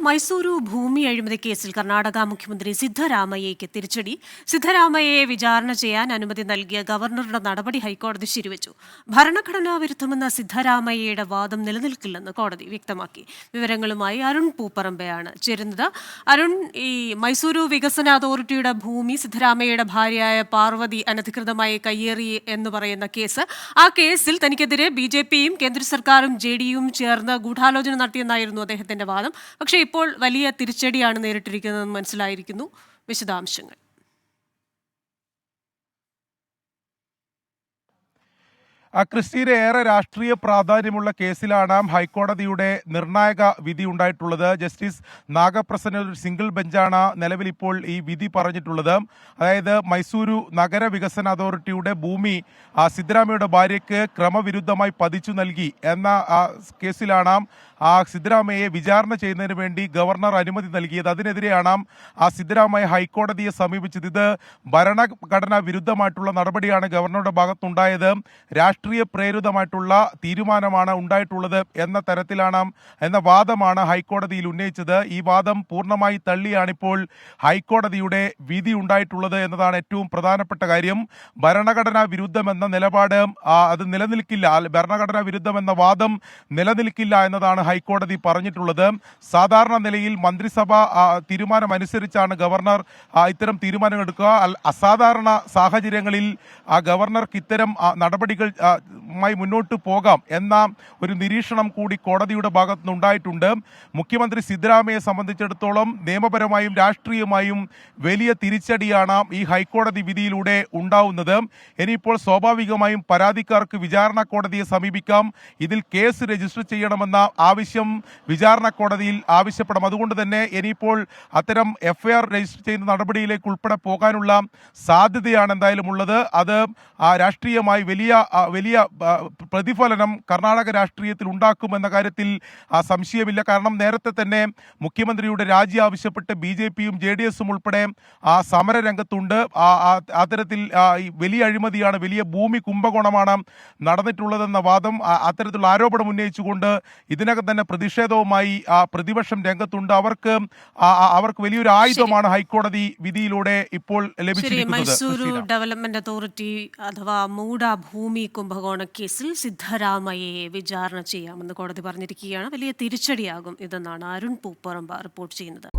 മൈസൂരു ഭൂമി അഴിമതി കേസിൽ കർണാടക മുഖ്യമന്ത്രി സിദ്ധരാമയ്യയ്ക്ക് തിരിച്ചടി. സിദ്ധരാമയ്യയെ വിചാരണ ചെയ്യാൻ അനുമതി നൽകിയ ഗവർണറുടെ നടപടി ഹൈക്കോടതി ശരിവച്ചു. ഭരണഘടനാ വിരുദ്ധമെന്ന സിദ്ധരാമയ്യയുടെ വാദം നിലനിൽക്കില്ലെന്ന് കോടതി വ്യക്തമാക്കി. വിവരങ്ങളുമായി അരുൺ പൂപ്പറമ്പയാണ് ചേരുന്നത്. അരുൺ, ഈ മൈസൂരു വികസന അതോറിറ്റിയുടെ ഭൂമി സിദ്ധരാമയ്യയുടെ ഭാര്യയായ പാർവതി അനധികൃതമായി കയ്യേറി എന്ന് പറയുന്ന കേസ്, ആ കേസിൽ തനിക്കെതിരെ BJPയും കേന്ദ്ര സർക്കാരും JDUവും ചേർന്ന് ഗൂഢാലോചന നടത്തിയെന്നായിരുന്നു അദ്ദേഹത്തിന്റെ വാദം. പക്ഷേ ഇപ്പോൾ വലിയ തിരിച്ചടിയാണ് നേരിട്ടിരിക്കുന്നതെന്ന് മനസ്സിലായിരിക്കുന്നു. വിശദാംശങ്ങൾ. ക്രിസ്റ്റീന്, ഏറെ രാഷ്ട്രീയ പ്രാധാന്യമുള്ള കേസിലാണ് ഹൈക്കോടതിയുടെ നിർണായക വിധി ഉണ്ടായിട്ടുള്ളത്. ജസ്റ്റിസ് നാഗപ്രസന്ന ഒരു സിംഗിൾ ബെഞ്ചാണ് നിലവിൽ ഇപ്പോൾ ഈ വിധി പറഞ്ഞിട്ടുള്ളത്. അതായത് മൈസൂരു നഗര വികസന അതോറിറ്റിയുടെ ഭൂമി സിദ്ധരാമയ്യയുടെ ഭാര്യയ്ക്ക് ക്രമവിരുദ്ധമായി പതിച്ചു നൽകി എന്ന കേസിലാണ് സിദ്ധരാമയ്യയെ വിചാരണ ചെയ്യുന്നതിന് വേണ്ടി ഗവർണർ അനുമതി നൽകിയത്. അതിനെതിരെയാണ് സിദ്ധരാമയ്യ ഹൈക്കോടതിയെ സമീപിച്ചത്. ഇത് ഭരണഘടനാ വിരുദ്ധമായിട്ടുള്ള നടപടിയാണ് ഗവർണറുടെ ഭാഗത്തുണ്ടായത്, രാഷ്ട്രീയ പ്രേരിതമായിട്ടുള്ള തീരുമാനമാണ് ഉണ്ടായിട്ടുള്ളത് എന്ന വാദമാണ് ഹൈക്കോടതിയിൽ ഉന്നയിച്ചത്. ഈ വാദം പൂർണ്ണമായി തള്ളിയാണിപ്പോൾ ഹൈക്കോടതിയുടെ വിധി ഉണ്ടായിട്ടുള്ളത് എന്നതാണ് ഏറ്റവും പ്രധാനപ്പെട്ട കാര്യം. ഭരണഘടനാ വിരുദ്ധമെന്ന നിലപാട് അത് നിലനിൽക്കില്ല, ഭരണഘടനാ വിരുദ്ധമെന്ന വാദം നിലനിൽക്കില്ല എന്നതാണ് ഹൈക്കോടതി പറഞ്ഞിട്ടുള്ളത്. സാധാരണ നിലയിൽ മന്ത്രിസഭ തീരുമാനമനുസരിച്ചാണ് ഗവർണർ ഇത്തരം തീരുമാനങ്ങൾ എടുക്കുക. അസാധാരണ സാഹചര്യങ്ങളിൽ ഗവർണർക്ക് ഇത്തരം നടപടികൾ മുന്നോട്ട് പോകാം എന്ന ഒരു നിരീക്ഷണം കൂടി കോടതിയുടെ ഭാഗത്തുനിന്ന് ഉണ്ടായിട്ടുണ്ട്. മുഖ്യമന്ത്രി സിദ്ധരാമയ്യയെ സംബന്ധിച്ചിടത്തോളം നിയമപരമായും രാഷ്ട്രീയമായും വലിയ തിരിച്ചടിയാണ് ഈ ഹൈക്കോടതി വിധിയിലൂടെ ഉണ്ടാവുന്നത്. ഇനിയിപ്പോൾ സ്വാഭാവികമായും പരാതിക്കാർക്ക് വിചാരണ കോടതിയെ സമീപിക്കാം. ഇതിൽ കേസ് രജിസ്റ്റർ ചെയ്യണമെന്ന ആവശ്യം വിചാരണ കോടതിയിൽ ആവശ്യപ്പെടാം. അതുകൊണ്ട് തന്നെ ഇനിയിപ്പോൾ അത്തരം FIR രജിസ്റ്റർ ചെയ്യുന്ന നടപടിയിലേക്ക് ഉൾപ്പെടെ പോകാനുള്ള സാധ്യതയാണ് എന്തായാലും ഉള്ളത്. അത് രാഷ്ട്രീയമായി വലിയ പ്രതിഫലനം കർണാടക രാഷ്ട്രീയത്തിൽ ഉണ്ടാക്കുമെന്ന കാര്യത്തിൽ സംശയമില്ല. കാരണം നേരത്തെ തന്നെ മുഖ്യമന്ത്രിയുടെ രാജി ആവശ്യപ്പെട്ട് BJPയും JDSും ഉൾപ്പെടെ സമര രംഗത്തുണ്ട്. അത്തരത്തിൽ വലിയ അഴിമതിയാണ്, വലിയ ഭൂമി കുംഭകോണമാണ് നടന്നിട്ടുള്ളതെന്ന വാദം, അത്തരത്തിലുള്ള ആരോപണം ഉന്നയിച്ചുകൊണ്ട് ഇതിനകം തന്നെ പ്രതിഷേധവുമായി പ്രതിപക്ഷം രംഗത്തുണ്ട്. അവർക്ക് വലിയൊരു ആയുധമാണ് ഹൈക്കോടതി വിധിയിലൂടെ ഇപ്പോൾ ലഭിച്ചിരിക്കുന്നത്. മൈസൂരു ഡെവലപ്മെന്റ് അതോറിറ്റി അഥവാ മൂട ഭൂമി കുംഭകോണ കേസിൽ സിദ്ധരാമയ്യയെ വിചാരണ ചെയ്യാമെന്ന് കോടതി പറഞ്ഞിരിക്കുകയാണ്. വലിയ തിരിച്ചടിയാകും ഇതെന്നാണ് അരുൺ പൂപ്പറമ്പ റിപ്പോർട്ട് ചെയ്യുന്നത്.